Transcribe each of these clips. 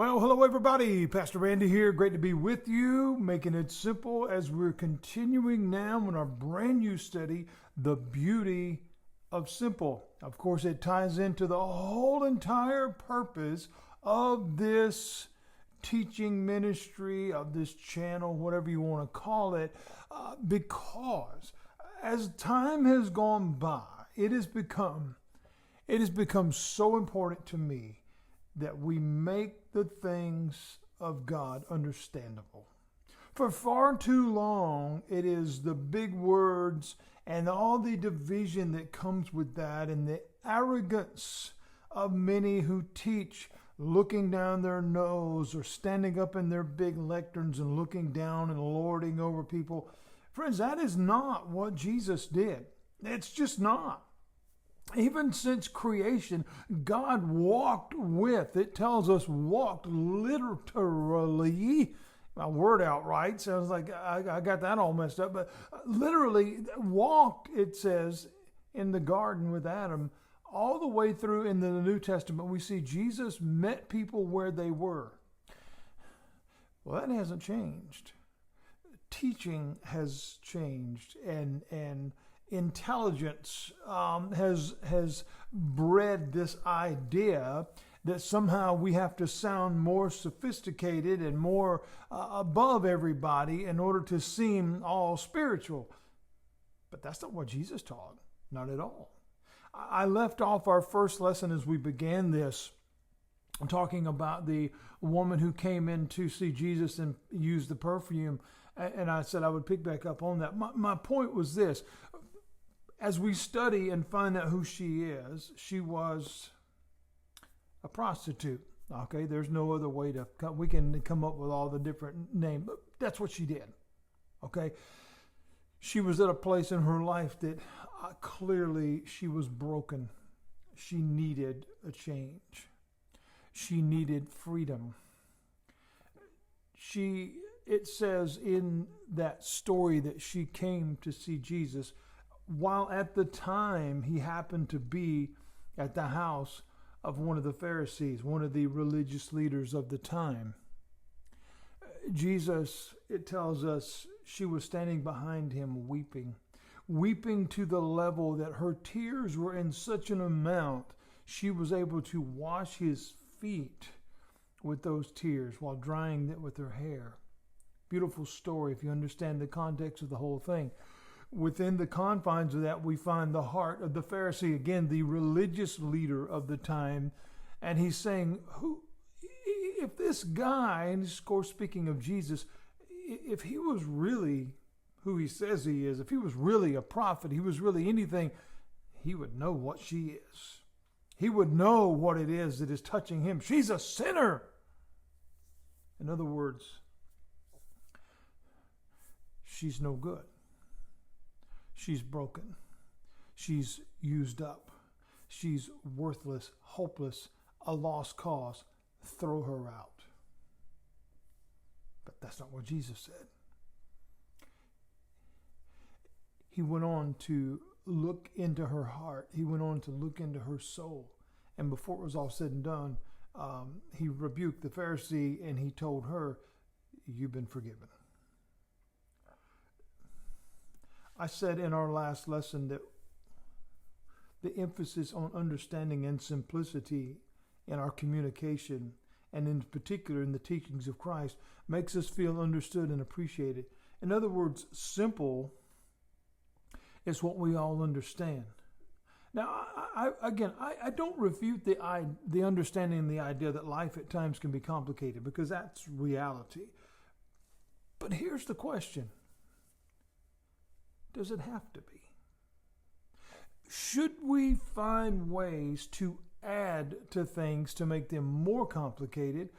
Well, hello everybody. Pastor Randy here. Great to be with you, making it simple as we're continuing now in our brand new study, The Beauty of Simple. Of course, it ties into the whole entire purpose of this teaching ministry, of this channel, whatever you want to call it, because as time has gone by, it has become so important to me that we make the things of God understandable. For far too long, it is the big words and all the division that comes with that and the arrogance of many who teach looking down their nose or standing up in their big lecterns and looking down and lording over people. Friends, that is not what Jesus did. It's just not. Even since creation, God walked with, it tells us walked literally, my word out right, sounds like I got that all messed up, but literally walked, it says, in the garden with Adam, all the way through in the New Testament. We see Jesus met people where they were. Well, that hasn't changed. Teaching has changed, and intelligence has bred this idea that somehow we have to sound more sophisticated and more above everybody in order to seem all spiritual. But that's not what Jesus taught, not at all. I left off our first lesson as we began this, talking about the woman who came in to see Jesus and used the perfume. And I said I would pick back up on that. My point was this. As we study and find out who she is, she was a prostitute. Okay, there's no other way to come. We can come up with all the different names, but that's what she did. Okay, she was at a place in her life that clearly she was broken. She needed a change. She needed freedom. It says in that story that she came to see Jesus, while at the time he happened to be at the house of one of the Pharisees, one of the religious leaders of the time. Jesus, it tells us, she was standing behind him weeping to the level that her tears were in such an amount she was able to wash his feet with those tears while drying it with her hair. Beautiful story if you understand the context of the whole thing. Within the confines of that, we find the heart of the Pharisee, again, the religious leader of the time. And he's saying, if this guy, and of course speaking of Jesus, if he was really who he says he is, if he was really a prophet, he was really anything, he would know what she is. He would know what it is that is touching him. She's a sinner. In other words, she's no good. She's broken. She's used up. She's worthless, hopeless, a lost cause. Throw her out. But that's not what Jesus said. He went on to look into her heart. He went on to look into her soul. And before it was all said and done, he rebuked the Pharisee and he told her, "You've been forgiven." I said in our last lesson that the emphasis on understanding and simplicity in our communication, and in particular in the teachings of Christ, makes us feel understood and appreciated. In other words, simple is what we all understand. Now, I don't refute the understanding and the idea that life at times can be complicated, because that's reality. But here's the question. Does it have to be? Should we find ways to add to things to make them more complicated,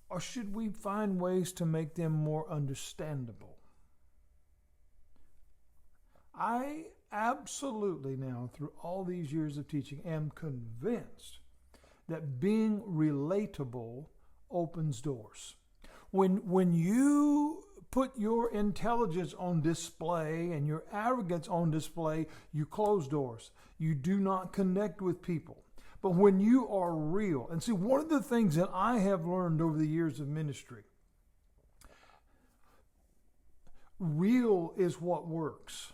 or should we find ways to make them more understandable? I absolutely now, through all these years of teaching, am convinced that being relatable opens doors. When you put your intelligence on display and your arrogance on display, you close doors. You do not connect with people. But when you are real, and see, one of the things that I have learned over the years of ministry, real is what works.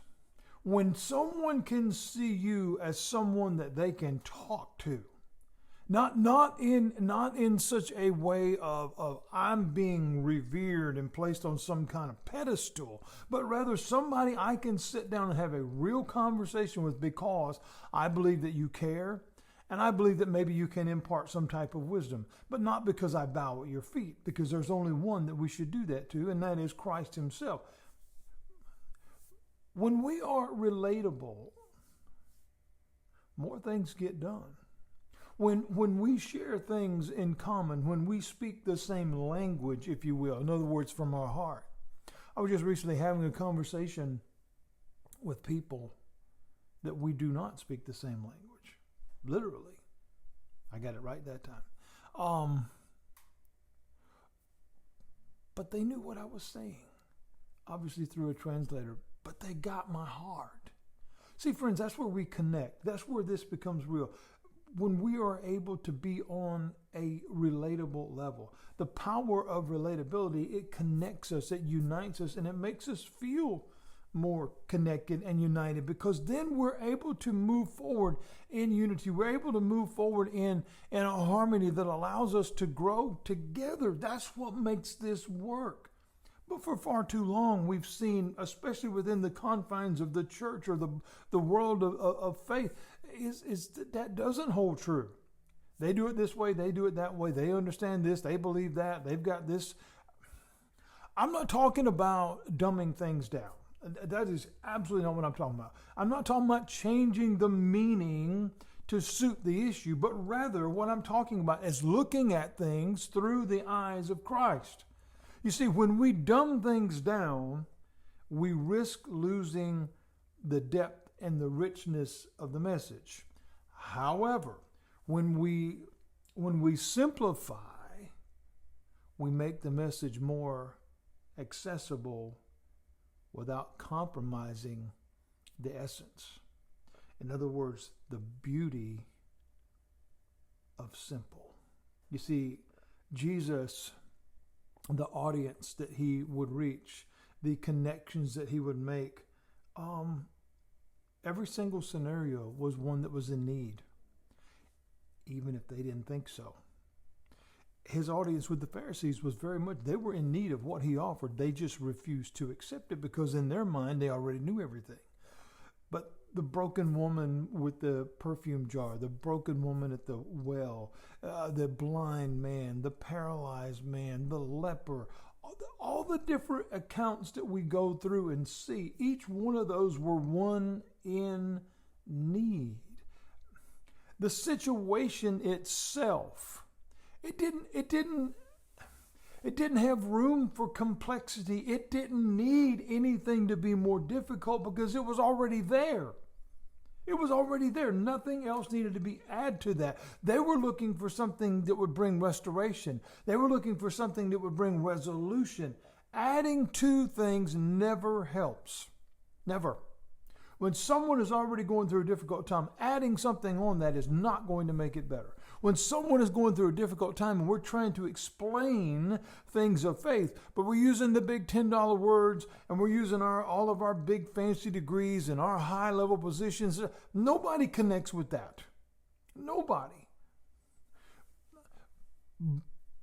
When someone can see you as someone that they can talk to, not in such a way of I'm being revered and placed on some kind of pedestal, but rather somebody I can sit down and have a real conversation with because I believe that you care, and I believe that maybe you can impart some type of wisdom, but not because I bow at your feet, because there's only one that we should do that to, and that is Christ himself. When we are relatable, more things get done. When we share things in common, when we speak the same language, if you will, in other words, from our heart. I was just recently having a conversation with people that we do not speak the same language. Literally. I got it right that time. But they knew what I was saying. Obviously through a translator. But they got my heart. See, friends, that's where we connect. That's where this becomes real. When we are able to be on a relatable level, the power of relatability, it connects us, it unites us, and it makes us feel more connected and united, because then we're able to move forward in unity. We're able to move forward in a harmony that allows us to grow together. That's what makes this work. But for far too long, we've seen, especially within the confines of the church or the world of faith, is that doesn't hold true. They do it this way, they do it that way, they understand this, they believe that, they've got this. I'm not talking about dumbing things down. That is absolutely not what I'm talking about. I'm not talking about changing the meaning to suit the issue, but rather what I'm talking about is looking at things through the eyes of Christ. You see, when we dumb things down, we risk losing the depth and the richness of the message. However, when we simplify, we make the message more accessible without compromising the essence. In other words, the beauty of simple. You see, Jesus, the audience that he would reach, the connections that he would make, every single scenario was one that was in need, even if they didn't think so. His audience with the Pharisees was very much, they were in need of what he offered. They just refused to accept it because in their mind, they already knew everything. But the broken woman with the perfume jar, the broken woman at the well, the blind man, the paralyzed man, the leper, all the different accounts that we go through and see, each one of those were one in need. The situation itself, it didn't have room for complexity. It didn't need anything to be more difficult because it was already there. It was already there. Nothing else needed to be added to that. They were looking for something that would bring restoration. They were looking for something that would bring resolution. Adding to things never helps. Never. When someone is already going through a difficult time, adding something on that is not going to make it better. When someone is going through a difficult time and we're trying to explain things of faith, but we're using the big $10 words and we're using all of our big fancy degrees and our high level positions, nobody connects with that. Nobody.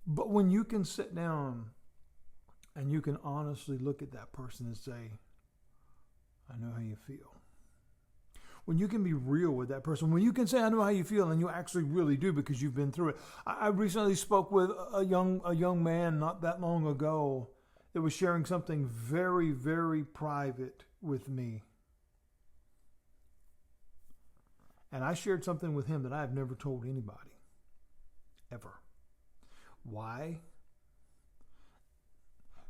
But when you can sit down and you can honestly look at that person and say, I know how you feel. When you can be real with that person, when you can say, I know how you feel, and you actually really do because you've been through it. I recently spoke with a young man not that long ago that was sharing something very, very private with me. And I shared something with him that I have never told anybody, ever. Why?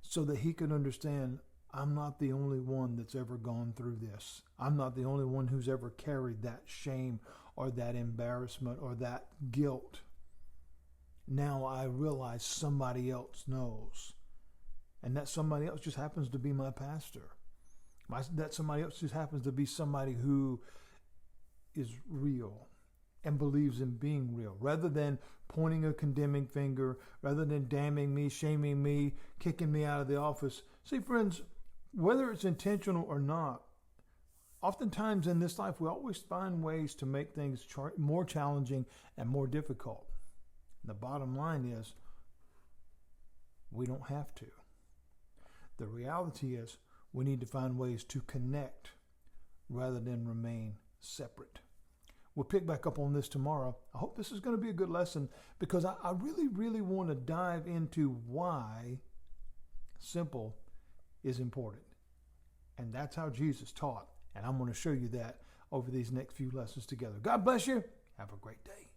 So that he could understand, I'm not the only one that's ever gone through this. I'm not the only one who's ever carried that shame or that embarrassment or that guilt. Now I realize somebody else knows. And that somebody else just happens to be my pastor. That somebody else just happens to be somebody who is real and believes in being real, rather than pointing a condemning finger, rather than damning me, shaming me, kicking me out of the office. See, friends, whether it's intentional or not, oftentimes in this life we always find ways to make things more challenging and more difficult. The bottom line is, we don't have to. The reality is, we need to find ways to connect rather than remain separate. We'll pick back up on this tomorrow. I hope this is going to be a good lesson, because I really, really want to dive into why simple is important. And that's how Jesus taught. And I'm going to show you that over these next few lessons together. God bless you. Have a great day.